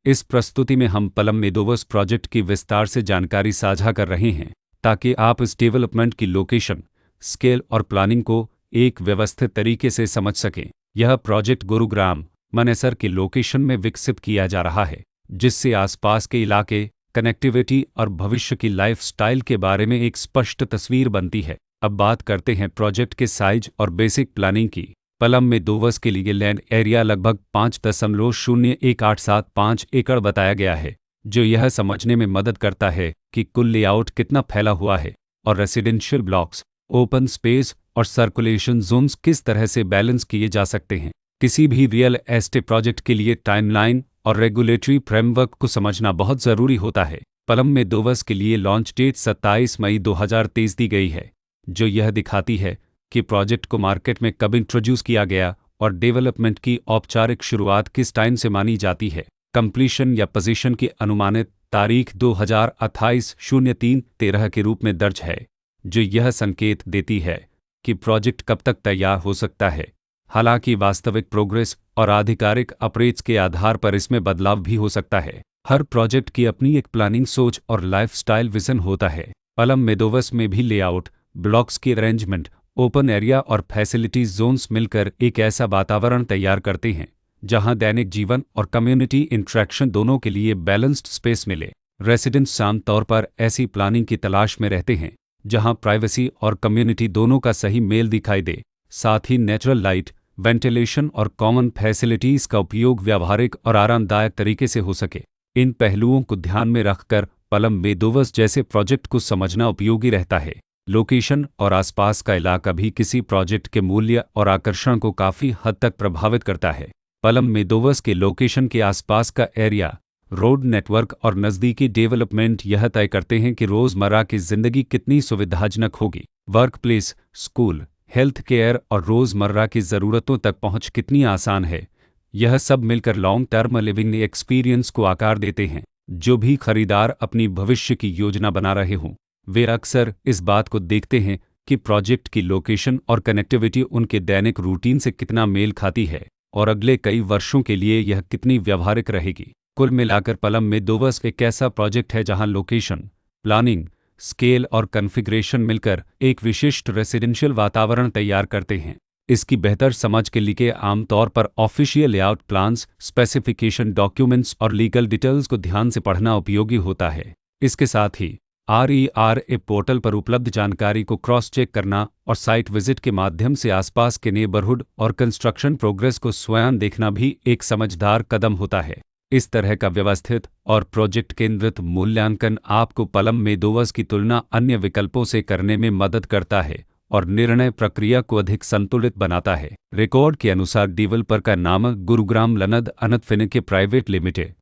इस प्रस्तुति में हम पलम मेदोवर्स प्रोजेक्ट की विस्तार से जानकारी साझा कर रहे हैं ताकि आप इस डेवलपमेंट की लोकेशन, स्केल और प्लानिंग को एक व्यवस्थित तरीके से समझ सकें। यह प्रोजेक्ट गुरुग्राम, मानेसर के लोकेशन में विकसित किया जा रहा है, जिससे आसपास के इलाके, कनेक्टिविटी और भविष्य की लाइफस्टाइल के बारे में एक स्पष्ट तस्वीर बनती है। अब बात करते हैं प्रोजेक्ट के साइज और बेसिक प्लानिंग की। पलम मेदोवर्स के लिए लैंड एरिया लगभग 5.01875 एकड़ बताया गया है, जो यह समझने में मदद करता है कि कुल लेआउट कितना फैला हुआ है और रेसिडेंशियल ब्लॉक्स, ओपन स्पेस और सर्कुलेशन जोन्स किस तरह से बैलेंस किए जा सकते हैं। किसी भी रियल एस्टेट प्रोजेक्ट के लिए टाइमलाइन और रेगुलेटरी फ्रेमवर्क को समझना बहुत ज़रूरी होता है। पलम मेदोवर्स के लिए लॉन्च डेट 27 मई 2023 दी गई है, जो यह दिखाती है कि प्रोजेक्ट को मार्केट में कब इंट्रोड्यूस किया गया और डेवलपमेंट की औपचारिक शुरुआत किस टाइम से मानी जाती है। कंप्लीशन या पोजीशन की अनुमानित तारीख 2028-03-13 के रूप में दर्ज है, जो यह संकेत देती है कि प्रोजेक्ट कब तक तैयार हो सकता है। हालांकि वास्तविक प्रोग्रेस और आधिकारिक अपडेट्स के आधार पर इसमें बदलाव भी हो सकता है। हर प्रोजेक्ट की अपनी एक प्लानिंग सोच और लाइफस्टाइल विजन होता है। पलम मेदोवर्स में भी लेआउट, ब्लॉक्स की अरेंजमेंट, ओपन एरिया और फैसिलिटीज जोन्स मिलकर एक ऐसा वातावरण तैयार करते हैं जहां दैनिक जीवन और कम्युनिटी इंटरेक्शन दोनों के लिए बैलेंस्ड स्पेस मिले। रेसिडेंट्स आमतौर पर ऐसी प्लानिंग की तलाश में रहते हैं जहां प्राइवेसी और कम्युनिटी दोनों का सही मेल दिखाई दे। साथ ही नेचुरल लाइट, वेंटिलेशन और कॉमन फैसिलिटीज का उपयोग व्यावहारिक और आरामदायक तरीके से हो सके। इन पहलुओं को ध्यान में रखकर पलम मेदोवर्स जैसे प्रोजेक्ट को समझना उपयोगी रहता है। लोकेशन और आसपास का इलाका भी किसी प्रोजेक्ट के मूल्य और आकर्षण को काफ़ी हद तक प्रभावित करता है। पलम मेदोवर्स के लोकेशन के आसपास का एरिया, रोड नेटवर्क और नज़दीकी डेवलपमेंट यह तय करते हैं कि रोज़मर्रा की ज़िंदगी कितनी सुविधाजनक होगी। Work place, school, health care और रोज़मर्रा की ज़रूरतों तक पहुँच कितनी आसान है। यह सब मिलकर लॉन्ग टर्म लिविंग एक्सपीरियंस को आकार देते हैं। जो भी खरीदार अपनी भविष्य की योजना बना रहे हों, वे अक्सर इस बात को देखते हैं कि प्रोजेक्ट की लोकेशन और कनेक्टिविटी उनके दैनिक रूटीन से कितना मेल खाती है और अगले कई वर्षों के लिए यह कितनी व्यावहारिक रहेगी। कुल मिलाकर पलम मेदोवर्स एक ऐसा प्रोजेक्ट है जहां लोकेशन, प्लानिंग, स्केल और कॉन्फ़िगरेशन मिलकर एक विशिष्ट रेसिडेंशियल वातावरण तैयार करते हैं। इसकी बेहतर समझ के लिए आमतौर पर official layout plans, specification documents और लीगल डिटेल्स को ध्यान से पढ़ना उपयोगी होता है। इसके साथ ही RERA पोर्टल पर उपलब्ध जानकारी को क्रॉस चेक करना और साइट विजिट के माध्यम से आसपास के नेबरहुड और कंस्ट्रक्शन प्रोग्रेस को स्वयं देखना भी एक समझदार कदम होता है। इस तरह का व्यवस्थित और प्रोजेक्ट केंद्रित मूल्यांकन आपको पलम मेदोवर्स की तुलना अन्य विकल्पों से करने में मदद करता है और निर्णय प्रक्रिया को अधिक संतुलित बनाता है। रिकॉर्ड के अनुसार डेवलपर का नाम गुरुग्राम लनद अनंत फिनके प्राइवेट लिमिटेड